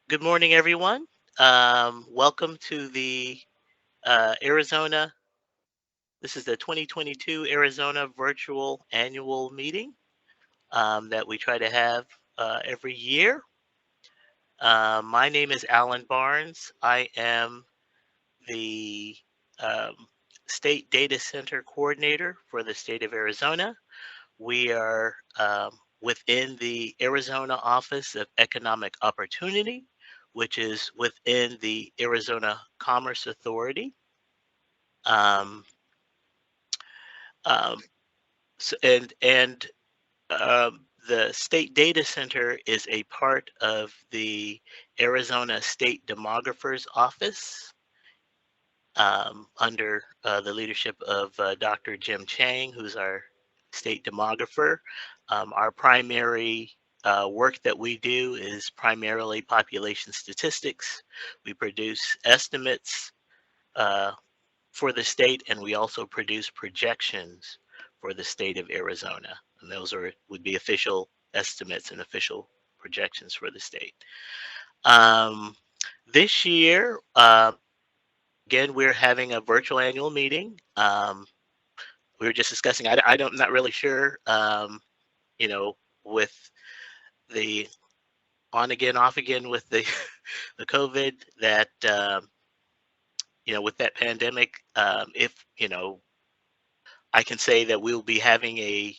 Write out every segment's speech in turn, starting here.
Good morning, everyone. Welcome to the Arizona. This is the 2022 Arizona Virtual Annual Meeting that we try to have every year. My name is Alan Barnes. I am the um, State Data Center Coordinator for the state of Arizona. We are within the Arizona Office of Economic Opportunity, which is within the Arizona Commerce Authority. Um, um, and the State Data Center is a part of the Arizona State Demographer's Office under the leadership of Dr. Jim Chang, who's our state demographer. Our primary work that we do is primarily population statistics. We produce estimates uh, for the state, and we also produce projections for the state of Arizona. And those would be official estimates and official projections for the state. Um, this year, again, we're having a virtual annual meeting. We were just discussing. I don't, not really sure. You know, with the on again, off again with the the COVID that with that pandemic. If I can say that we'll be having a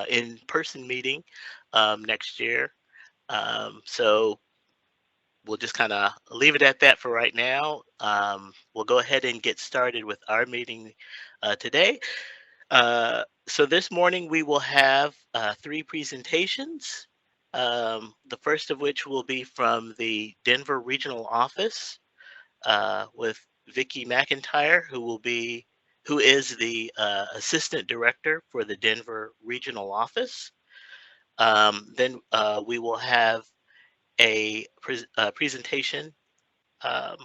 in-person meeting next year. So we'll just kind of leave it at that for right now. We'll go ahead and get started with our meeting today. So this morning we will have three presentations. The first of which will be from the Denver Regional Office with Vicki McIntyre, who is the Assistant Director for the Denver Regional Office. Then we will have a presentation um,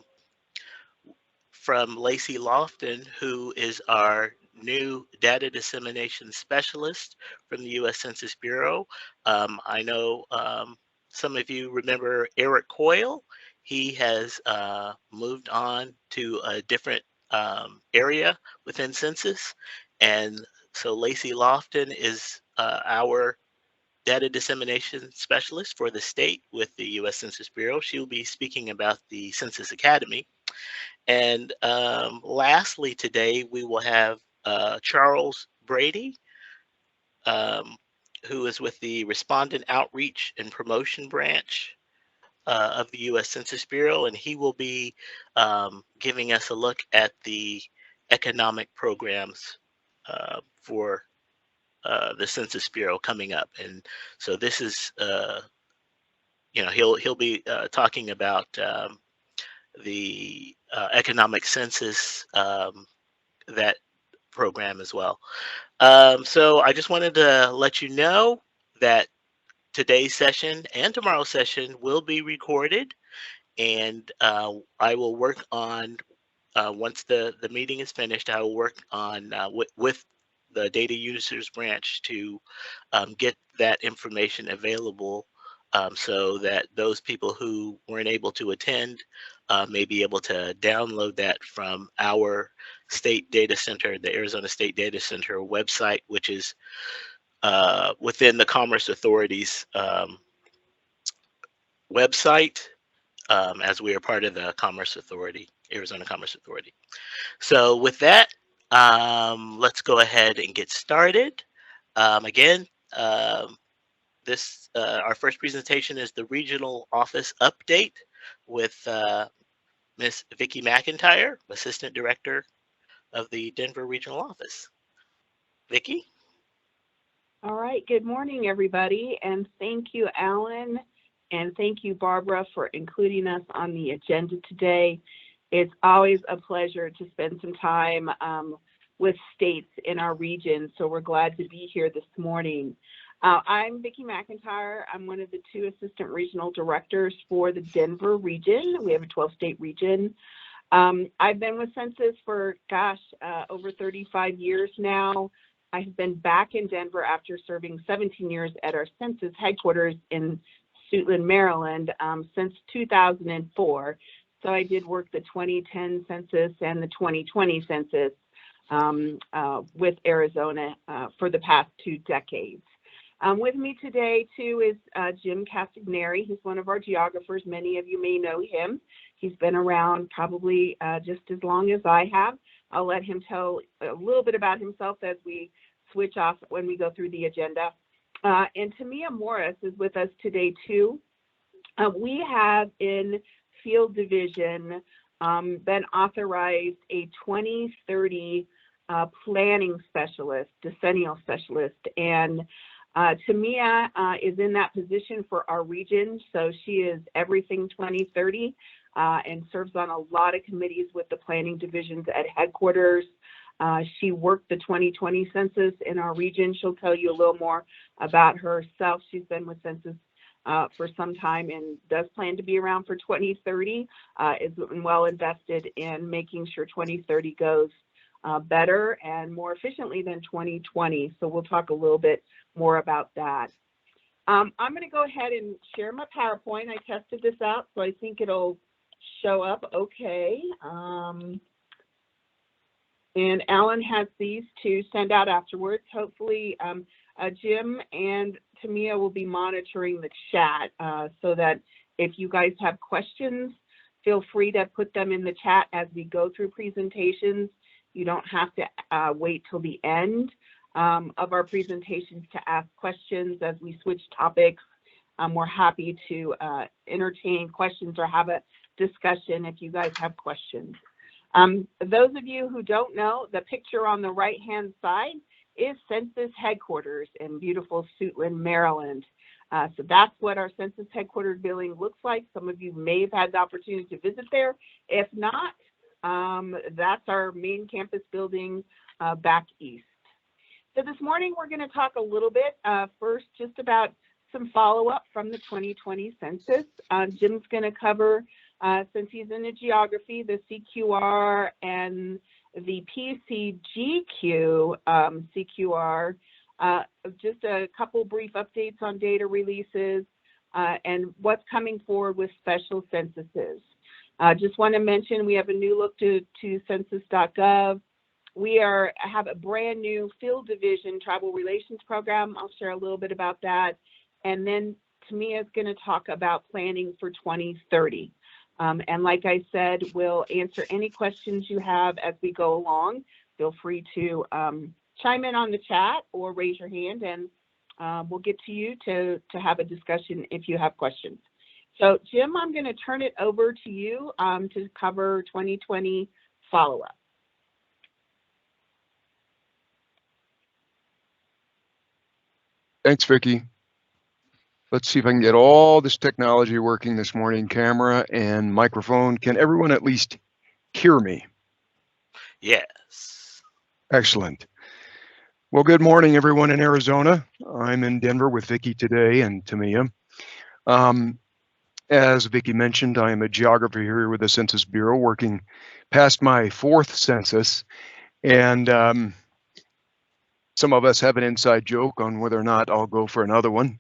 from Lacey Lofton, who is our new data dissemination specialist from the U.S. Census Bureau. I know some of you remember Eric Coyle. He has moved on to a different area within Census. And so Lacey Lofton is our data dissemination specialist for the state with the U.S. Census Bureau. She will be speaking about the Census Academy. And lastly, today we will have Charles Brady, um, who is with the Respondent Outreach and Promotion Branch of the U.S. Census Bureau, and he will be giving us a look at the economic programs for the Census Bureau coming up. And so this is, he'll be talking about the economic census that program as well. So I just wanted to let you know that today's session and tomorrow's session will be recorded, and I will work on once the meeting is finished. I will work on with the data users branch to get that information available so that those people who weren't able to attend may be able to download that from our state data center, the Arizona State Data Center website, which is within the Commerce Authority's website, as we are part of the Commerce Authority, Arizona Commerce Authority. So with that, let's go ahead and get started. Again, this our first presentation is the regional office update with Miss Vicki McIntyre, Assistant Director of the Denver Regional Office. Vicki? All right. Good morning, everybody. And thank you, Alan. And thank you, Barbara, for including us on the agenda today. It's always a pleasure to spend some time with states in our region. So we're glad to be here this morning. I'm Vicki McIntyre. I'm one of the two assistant regional directors for the Denver region. We have a 12-state region. I've been with Census for, over 35 years now. I have been back in Denver after serving 17 years at our census headquarters in Suitland, Maryland, since 2004. So I did work the 2010 census and the 2020 census with Arizona for the past 2 decades. With me today, too, is Jim Castagneri. He's one of our geographers. Many of you may know him. He's been around probably just as long as I have. I'll let him tell a little bit about himself as we switch off when we go through the agenda. And Tamia Morris is with us today, too. We have in Field Division been authorized a 2030 planning specialist, decennial specialist, and Tamia is in that position for our region, so she is everything 2030 and serves on a lot of committees with the planning divisions at headquarters. She worked the 2020 census in our region. She'll tell you a little more about herself. She's been with census for some time and does plan to be around for 2030, is well invested in making sure 2030 goes better and more efficiently than 2020. So we'll talk a little bit more about that. I'm going to go ahead and share my PowerPoint. I tested this out, so I think it'll show up okay. And Alan has these to send out afterwards. Hopefully, Jim and Tamia will be monitoring the chat so that if you guys have questions, feel free to put them in the chat as we go through presentations. You don't have to wait till the end of our presentations to ask questions as we switch topics. We're happy to entertain questions or have a discussion if you guys have questions. Those of you who don't know, the picture on the right-hand side is Census Headquarters in beautiful Suitland, Maryland. So that's what our Census Headquarters building looks like. Some of you may have had the opportunity to visit there. If not, that's our main campus building back east. So this morning we're going to talk a little bit first just about some follow-up from the 2020 census. Jim's going to cover, since he's in the geography, the CQR and the PCGQ CQR, just a couple brief updates on data releases and what's coming forward with special censuses. Just want to mention we have a new look to census.gov. We have a brand new Field Division Tribal Relations program. I'll share a little bit about that. And then Tamia is going to talk about planning for 2030. And like I said, we'll answer any questions you have as we go along. Feel free to chime in on the chat or raise your hand, and we'll get to you to have a discussion if you have questions. So Jim, I'm going to turn it over to you to cover 2020 follow-up. Thanks, Vicki. Let's see if I can get all this technology working this morning, camera and microphone. Can everyone at least hear me? Yes. Excellent. Well, good morning, everyone in Arizona. I'm in Denver with Vicki today and Tamia. As Vicki mentioned, I am a geographer here with the Census Bureau, working past my 4th census. And some of us have an inside joke on whether or not I'll go for another one.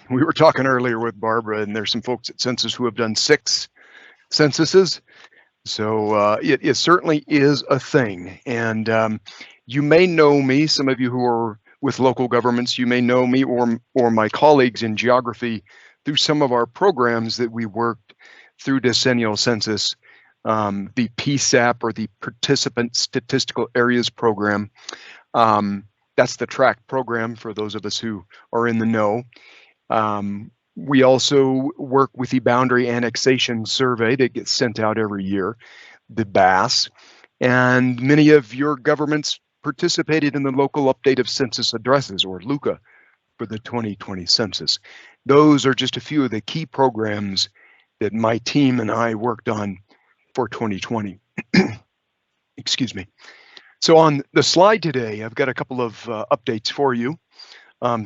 We were talking earlier with Barbara, and there's some folks at Census who have done 6 censuses. So it certainly is a thing. And you may know me, some of you who are with local governments, you may know me or my colleagues in geography through some of our programs that we worked through decennial census, the PSAP or the Participant Statistical Areas Program. That's the track program for those of us who are in the know. We also work with the Boundary Annexation Survey that gets sent out every year, the BASS, and many of your governments participated in the Local Update of Census Addresses, or LUCA, for the 2020 census. Those are just a few of the key programs that my team and I worked on for 2020. Excuse me. So on the slide today, I've got a couple of updates for you.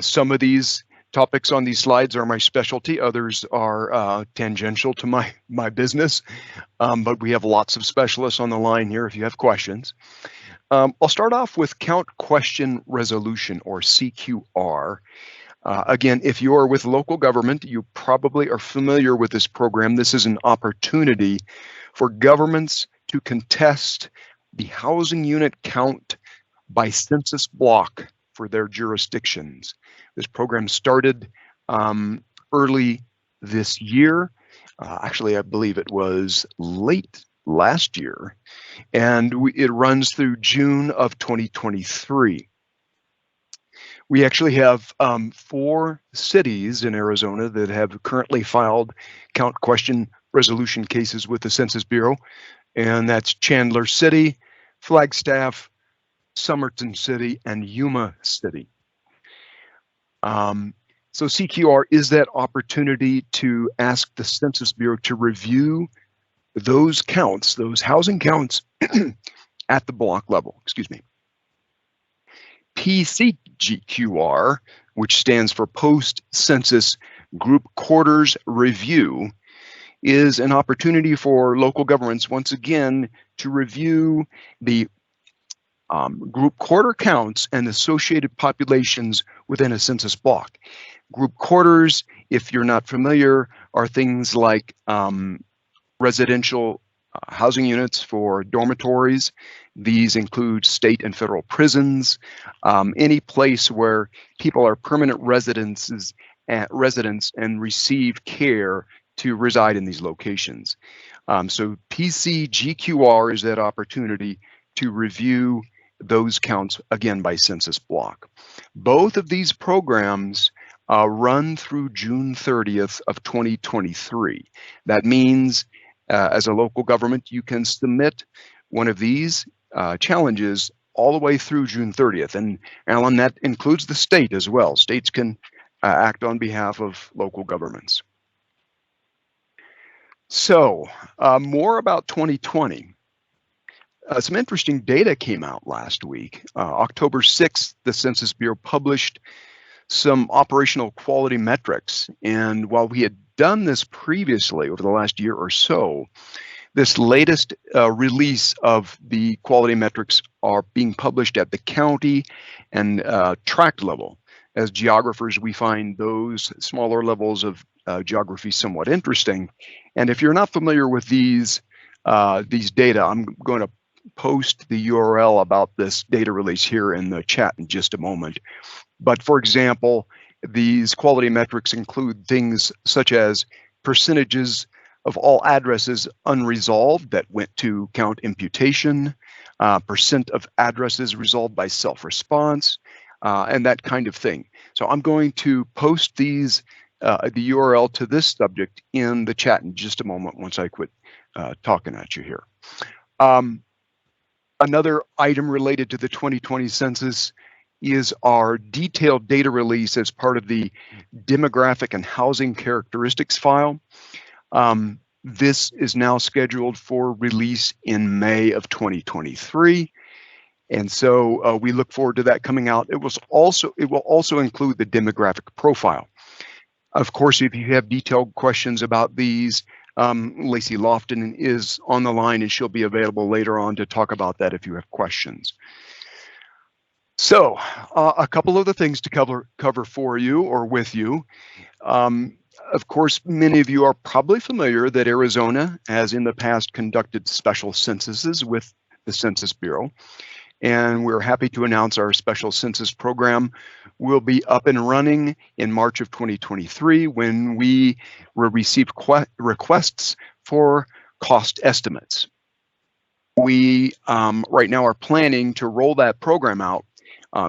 Some of these topics on these slides are my specialty. Others are tangential to my business, but we have lots of specialists on the line here if you have questions. I'll start off with Count Question Resolution, or CQR. Again, if you are with local government, you probably are familiar with this program. This is an opportunity for governments to contest the housing unit count by census block for their jurisdictions. This program started early this year. Actually, I believe it was late last year, and it runs through June of 2023. We actually have 4 cities in Arizona that have currently filed count question resolution cases with the Census Bureau, and that's Chandler City, Flagstaff, Somerton City, and Yuma City. So CQR is that opportunity to ask the Census Bureau to review those counts, those housing counts at the block level, excuse me. PCGQR, which stands for Post-Census Group Quarters Review, is an opportunity for local governments, once again, to review the group quarter counts and associated populations within a census block. Group quarters, if you're not familiar, are things like residential housing units for dormitories. These include state and federal prisons, any place where people are permanent residents and receive care to reside in these locations. So PCGQR is that opportunity to review those counts again by census block. Both of these programs run through June 30th of 2023. That means as a local government, you can submit one of these challenges all the way through June 30th. And Alan, that includes the state as well. States can act on behalf of local governments. So more about 2020. Some interesting data came out last week. October 6th, the Census Bureau published some operational quality metrics. And while we had done this previously over the last year or so, this latest release of the quality metrics are being published at the county and tract level. As geographers, we find those smaller levels of geography somewhat interesting. And if you're not familiar with these data, I'm going to post the URL about this data release here in the chat in just a moment. But for example, these quality metrics include things such as percentages of all addresses unresolved that went to count imputation, percent of addresses resolved by self-response, and that kind of thing. So I'm going to post these, the URL to this subject in the chat in just a moment once I quit talking at you here. Another item related to the 2020 census is our detailed data release as part of the demographic and housing characteristics file. This is now scheduled for release in May of 2023. And so we look forward to that coming out. It will also include the demographic profile. Of course, if you have detailed questions about these, Lacey Lofton is on the line and she'll be available later on to talk about that if you have questions. So a couple of the things to cover for you or with you. Of course, many of you are probably familiar that Arizona has in the past conducted special censuses with the Census Bureau. And we're happy to announce our special census program will be up and running in March of 2023 when we will receive requests for cost estimates. We right now are planning to roll that program out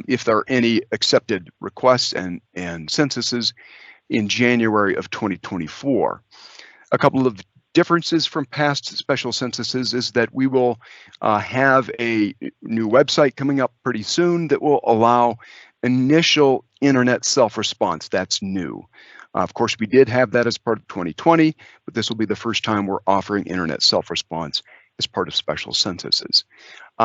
if there are any accepted requests and censuses in January of 2024. A couple of differences from past special censuses is that we will have a new website coming up pretty soon that will allow initial internet self-response. That's new. Of course, we did have that as part of 2020, but this will be the first time we're offering internet self-response as part of special censuses.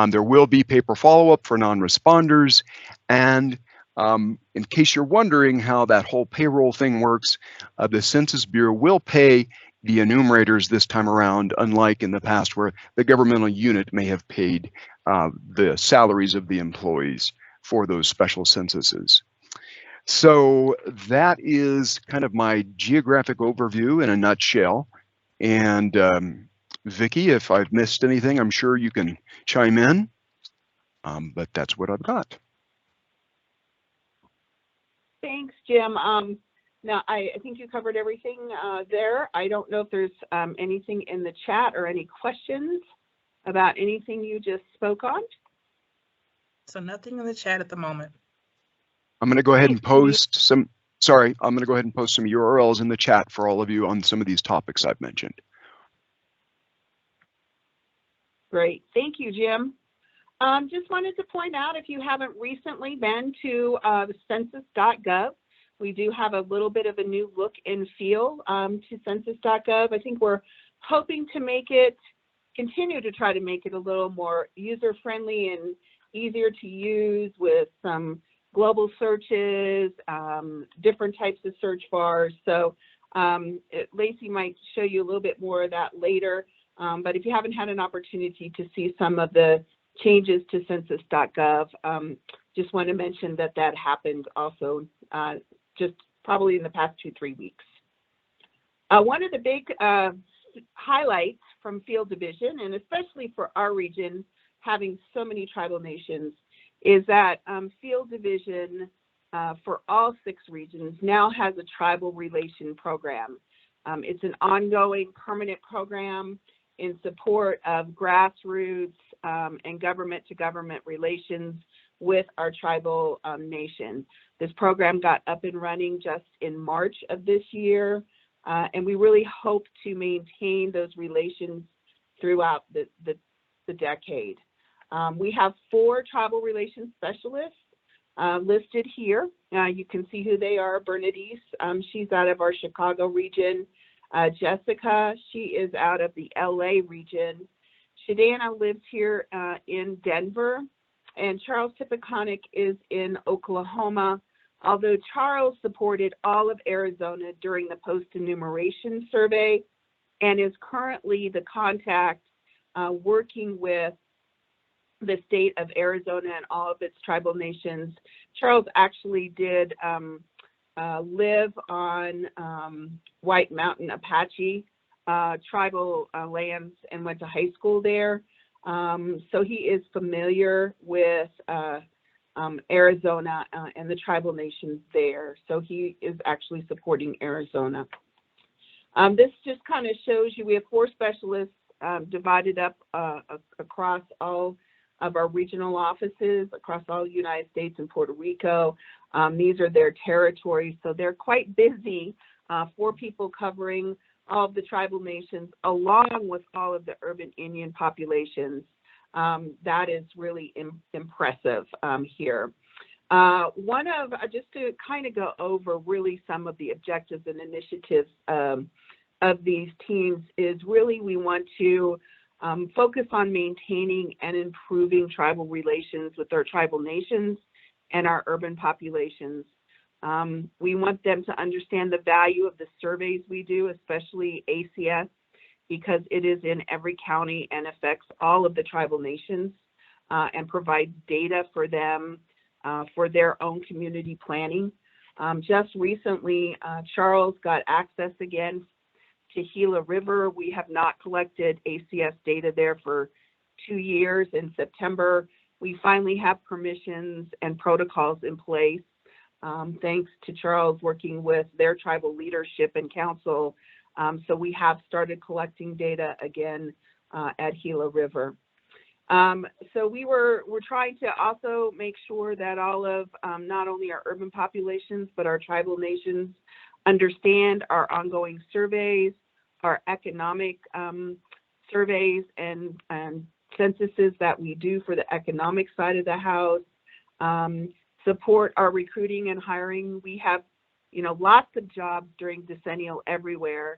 There will be paper follow-up for non-responders, and in case you're wondering how that whole payroll thing works, the Census Bureau will pay the enumerators this time around, unlike in the past where the governmental unit may have paid the salaries of the employees for those special censuses. So that is kind of my geographic overview in a nutshell. And Vicki, if I've missed anything, I'm sure you can chime in, but that's what I've got. Thanks, Jim. Now, I think you covered everything there. I don't know if there's anything in the chat or any questions about anything you just spoke on. So nothing in the chat at the moment. I'm going to go ahead and post some, sorry, I'm going to go ahead and post some URLs in the chat for all of you on some of these topics I've mentioned. Great. Thank you, Jim. Just wanted to point out, if you haven't recently been to the census.gov, we do have a little bit of a new look and feel to census.gov. I think we're hoping to continue to try to make it a little more user-friendly and easier to use with some global searches, different types of search bars. So Lacey might show you a little bit more of that later. But if you haven't had an opportunity to see some of the changes to census.gov, just want to mention that that happened also just probably in the past 2-3 weeks. One of the big highlights from Field Division, and especially for our region, having so many tribal nations, is that Field Division for all 6 regions now has a tribal relation program. It's an ongoing permanent program in support of grassroots and government-to-government relations with our tribal nation. This program got up and running just in March of this year, and we really hope to maintain those relations throughout the decade. We have 4 tribal relations specialists listed here. You can see who they are. Bernadise, she's out of our Chicago region. Jessica, she is out of the LA region. Shadana lives here in Denver, and Charles Tipiconic is in Oklahoma, although Charles supported all of Arizona during the post-enumeration survey and is currently the contact working with the state of Arizona and all of its tribal nations. Charles actually did live on White Mountain Apache tribal lands and went to high school there. So he is familiar with Arizona and the tribal nations there. So he is actually supporting Arizona. This just kind of shows you we have 4 specialists divided up across all of our regional offices across all the United States and Puerto Rico. These are their territories, so they're quite busy. 4 people covering all of the tribal nations, along with all of the urban Indian populations. That is really impressive here. Just to kind of go over really some of the objectives and initiatives of these teams is really we want to focus on maintaining and improving tribal relations with our tribal nations and our urban populations. We want them to understand the value of the surveys we do, especially ACS, because it is in every county and affects all of the tribal nations and provides data for them for their own community planning. Just recently, Charles got access again to Gila River. We have not collected ACS data there for 2 years. In September, we finally have permissions and protocols in place, thanks to Charles working with their tribal leadership and council. So we have started collecting data again at Gila River. So we're trying to also make sure that all of not only our urban populations, but our tribal nations understand our ongoing surveys, our economic surveys and censuses that we do for the economic side of the house, support our recruiting and hiring. We have, lots of jobs during decennial everywhere.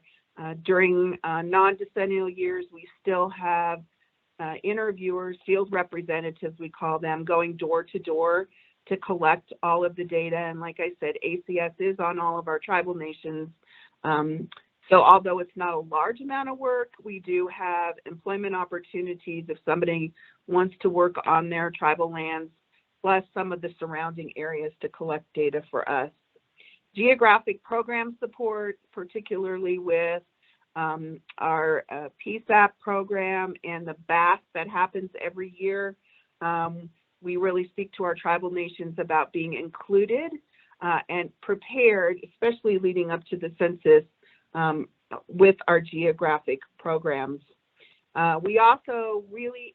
During non-decennial years, we still have interviewers, field representatives, we call them, going door to door to collect all of the data. And like I said, ACS is on all of our tribal nations. So although it's not a large amount of work, we do have employment opportunities if somebody wants to work on their tribal lands plus some of the surrounding areas to collect data for us. Geographic program support, particularly with our PSAP program and the BAS that happens every year. We really speak to our tribal nations about being included and prepared, especially leading up to the census, with our geographic programs. We also really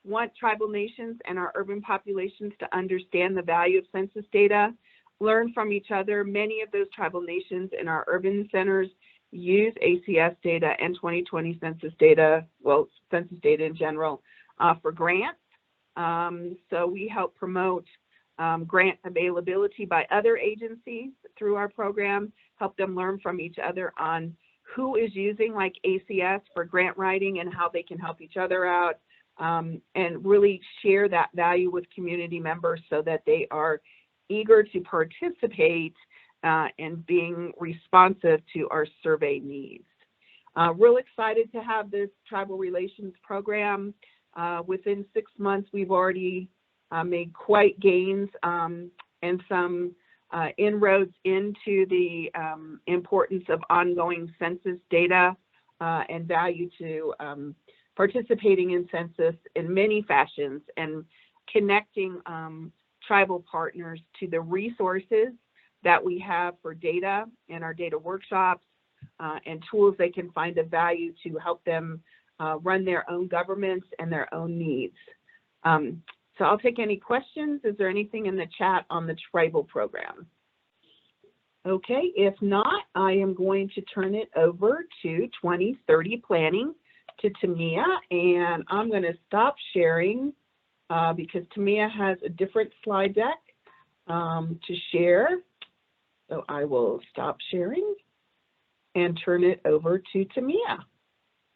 want tribal nations and our urban populations to understand the value of census data, learn from each other. Many of those tribal nations in our urban centers use ACS data and 2020 census data, well, census data in general, for grants. So we help promote grant availability by other agencies through our program, help them learn from each other on who is using like ACS for grant writing and how they can help each other out, and really share that value with community members so that they are eager to participate and being responsive to our survey needs. Real excited to have this tribal relations program. Within 6 months, we've already made quite gains and some inroads into the importance of ongoing census data and value to participating in census in many fashions and connecting tribal partners to the resources that we have for data and our data workshops and tools they can find of value to help them run their own governments and their own needs. So I'll take any questions. Is there anything in the chat on the tribal program? Okay, if not, I am going to turn it over to 2030 planning to Tamia, and I'm going to stop sharing because Tamia has a different slide deck to share. So I will stop sharing and turn it over to Tamia.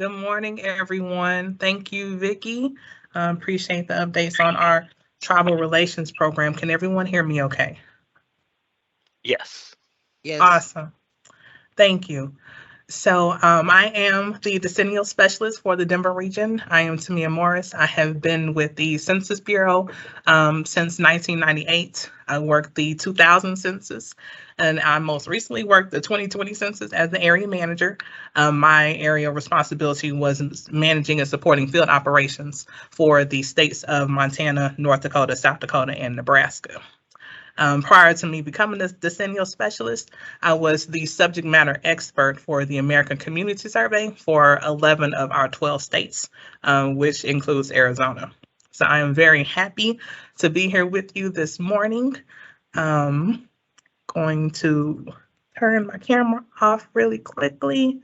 Good morning, everyone. Thank you, Vicki. Appreciate the updates on our tribal relations program. Can everyone hear me okay? Yes. Yes. Awesome. Thank you. So I am the decennial specialist for the Denver region. I am Tamia Morris. I have been with the Census Bureau since 1998. I worked the 2000 census, and I most recently worked the 2020 census as the area manager. My area of responsibility was managing and supporting field operations for the states of Montana, North Dakota, South Dakota, and Nebraska. Prior to me becoming the decennial specialist, I was the subject matter expert for the American Community Survey for 11 of our 12 states, which includes Arizona. So I am very happy to be here with you this morning. Going to turn my camera off really quickly,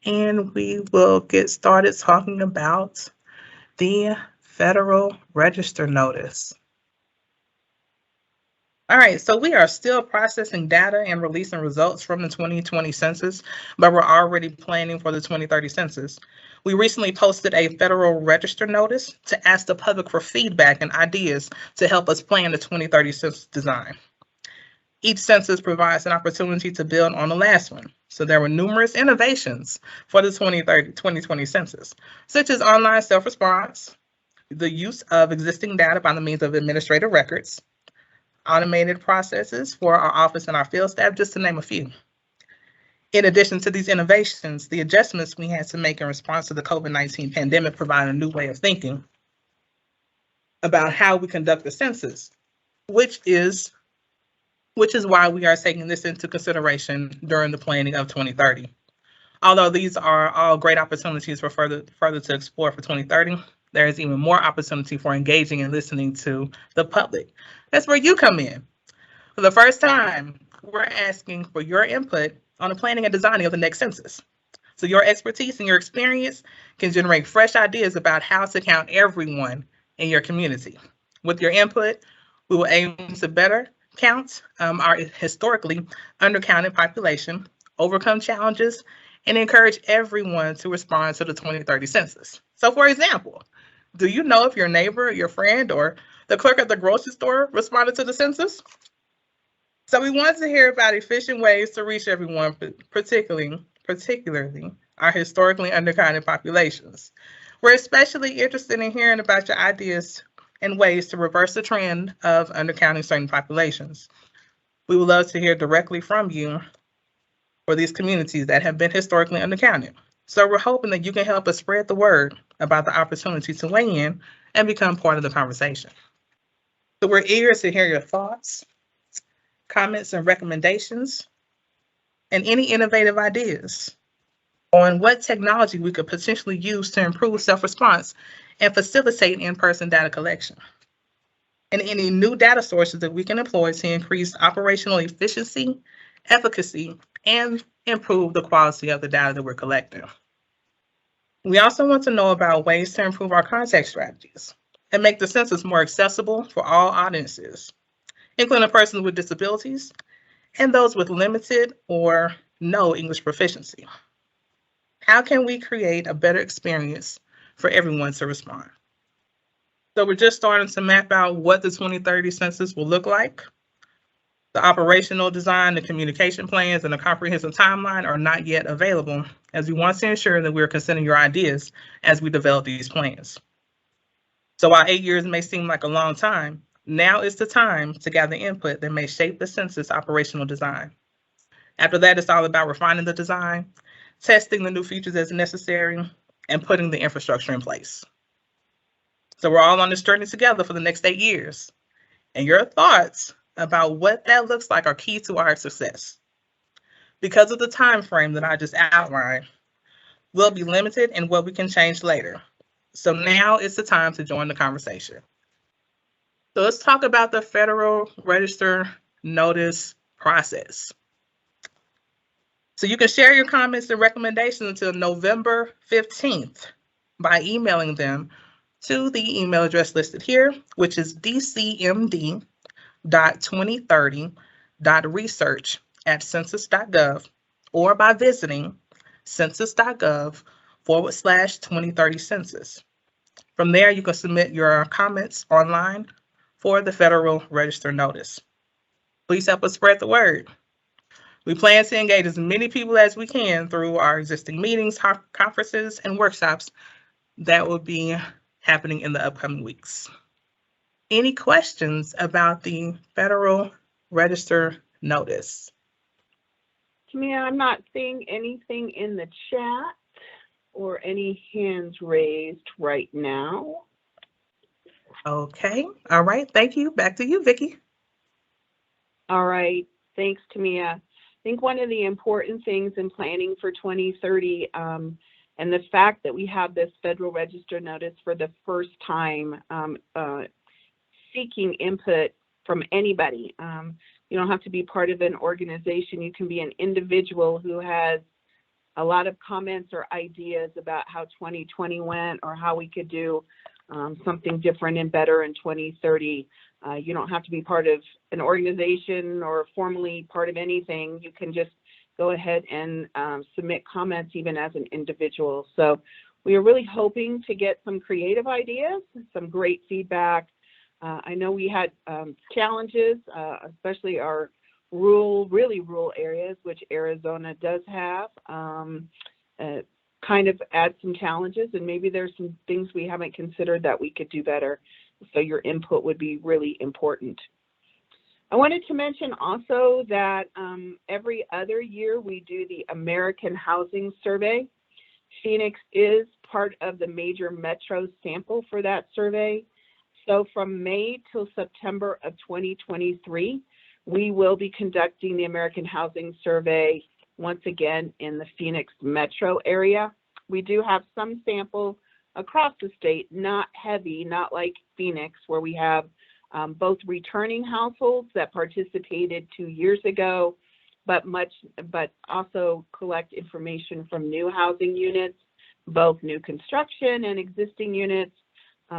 and we will get started talking about the Federal Register Notice. All right, so we are still processing data and releasing results from the 2020 census, but we're already planning for the 2030 census. We recently posted a Federal Register notice to ask the public for feedback and ideas to help us plan the 2030 census design. Each census provides an opportunity to build on the last one. So there were numerous innovations for the 2020 census, such as online self-response, the use of existing data by the means of administrative records, automated processes for our office and our field staff, just to name a few. In addition to these innovations, the adjustments we had to make in response to the COVID-19 pandemic provide a new way of thinking about how we conduct the census, which is why we are taking this into consideration during the planning of 2030. Although these are all great opportunities for further to explore for 2030, there is even more opportunity for engaging and listening to the public. That's where you come in. For the first time, we're asking for your input on the planning and designing of the next census. So your expertise and your experience can generate fresh ideas about how to count everyone in your community. With your input, we will aim to better count our historically undercounted population, overcome challenges, and encourage everyone to respond to the 2030 census. So for example, do you know if your neighbor, your friend, or the clerk at the grocery store responded to the census? So we wanted to hear about efficient ways to reach everyone, particularly our historically undercounted populations. We're especially interested in hearing about your ideas and ways to reverse the trend of undercounting certain populations. We would love to hear directly from you for these communities that have been historically undercounted. So we're hoping that you can help us spread the word about the opportunity to weigh in and become part of the conversation. So we're eager to hear your thoughts, comments, and recommendations, and any innovative ideas on what technology we could potentially use to improve self-response and facilitate in-person data collection, and any new data sources that we can employ to increase operational efficiency, efficacy, and improve the quality of the data that we're collecting. We also want to know about ways to improve our contact strategies and make the census more accessible for all audiences, including persons with disabilities and those with limited or no English proficiency. How can we create a better experience for everyone to respond? So we're just starting to map out what the 2030 census will look like. The operational design, the communication plans, and the comprehensive timeline are not yet available, as we want to ensure that we're considering your ideas as we develop these plans. So while 8 years may seem like a long time, now is the time to gather input that may shape the census operational design. After that, it's all about refining the design, testing the new features as necessary, and putting the infrastructure in place. So we're all on this journey together for the next 8 years. And your thoughts about what that looks like are key to our success. Because of the time frame that I just outlined, we'll be limited in what we can change later. So now is the time to join the conversation. So let's talk about the Federal Register notice process. So you can share your comments and recommendations until November 15th by emailing them to the email address listed here, which is dcmd.2030.research@census.gov, or by visiting census.gov/2030 census. From there, you can submit your comments online for the Federal Register notice. Please help us spread the word. We plan to engage as many people as we can through our existing meetings, conferences, and workshops that will be happening in the upcoming weeks. Any questions about the Federal Register notice? Tamia, I'm not seeing anything in the chat or any hands raised right now. Okay, all right, thank you. Back to you, Vicki. All right, thanks, Tamia. I think one of the important things in planning for 2030 and the fact that we have this Federal Register notice for the first time seeking input from anybody. You don't have to be part of an organization. You can be an individual who has a lot of comments or ideas about how 2020 went or how we could do something different and better in 2030. You don't have to be part of an organization or formally part of anything. You can just go ahead and submit comments even as an individual. So we are really hoping to get some creative ideas, some great feedback. I know we had challenges, especially our really rural areas, which Arizona does have, kind of add some challenges, and maybe there's some things we haven't considered that we could do better. So your input would be really important. I wanted to mention also that every other year we do the American Housing Survey. Phoenix is part of the major metro sample for that survey. So from May till September of 2023, we will be conducting the American Housing Survey once again in the Phoenix metro area. We do have some sample across the state, not heavy, not like Phoenix, where we have both returning households that participated 2 years ago, but also collect information from new housing units, both new construction and existing units.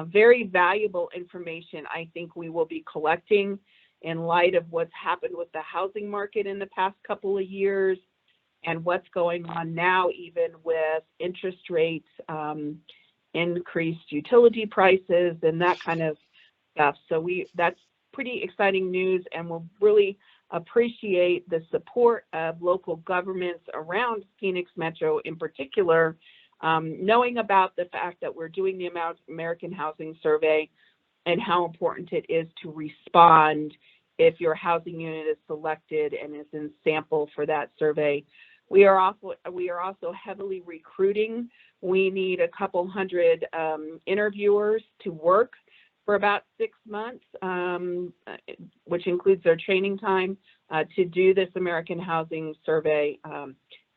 Very valuable information I think we will be collecting in light of what's happened with the housing market in the past couple of years and what's going on now, even with interest rates, increased utility prices, and that kind of stuff. So that's pretty exciting news, and we'll really appreciate the support of local governments around Phoenix Metro in particular, knowing about the fact that we're doing the American Housing Survey and how important it is to respond if your housing unit is selected and is in sample for that survey. We are also heavily recruiting. We need a couple hundred interviewers to work for about 6 months, which includes their training time, to do this American Housing Survey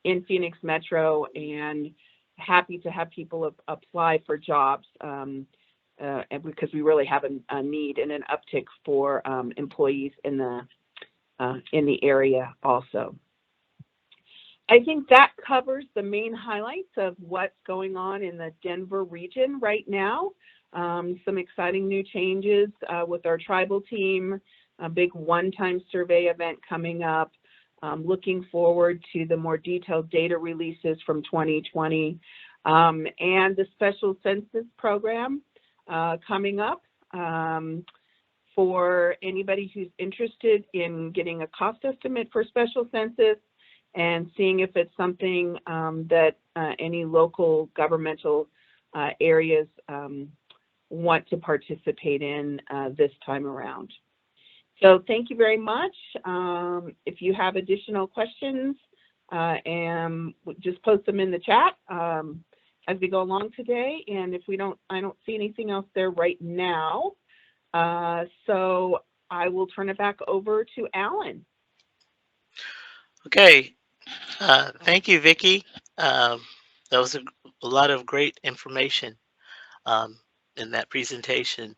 in Phoenix Metro, and happy to have people apply for jobs and because we really have a need and an uptick for employees in the area also. I think that covers the main highlights of what's going on in the Denver region right now. Some exciting new changes with our tribal team, a big one-time survey event coming up. Looking forward to the more detailed data releases from 2020 and the special census program coming up for anybody who's interested in getting a cost estimate for special census and seeing if it's something that any local governmental areas want to participate in this time around. So thank you very much. If you have additional questions, and just post them in the chat as we go along today. And if I don't see anything else there right now. So I will turn it back over to Alan. Okay, thank you, Vicki. That was a lot of great information in that presentation.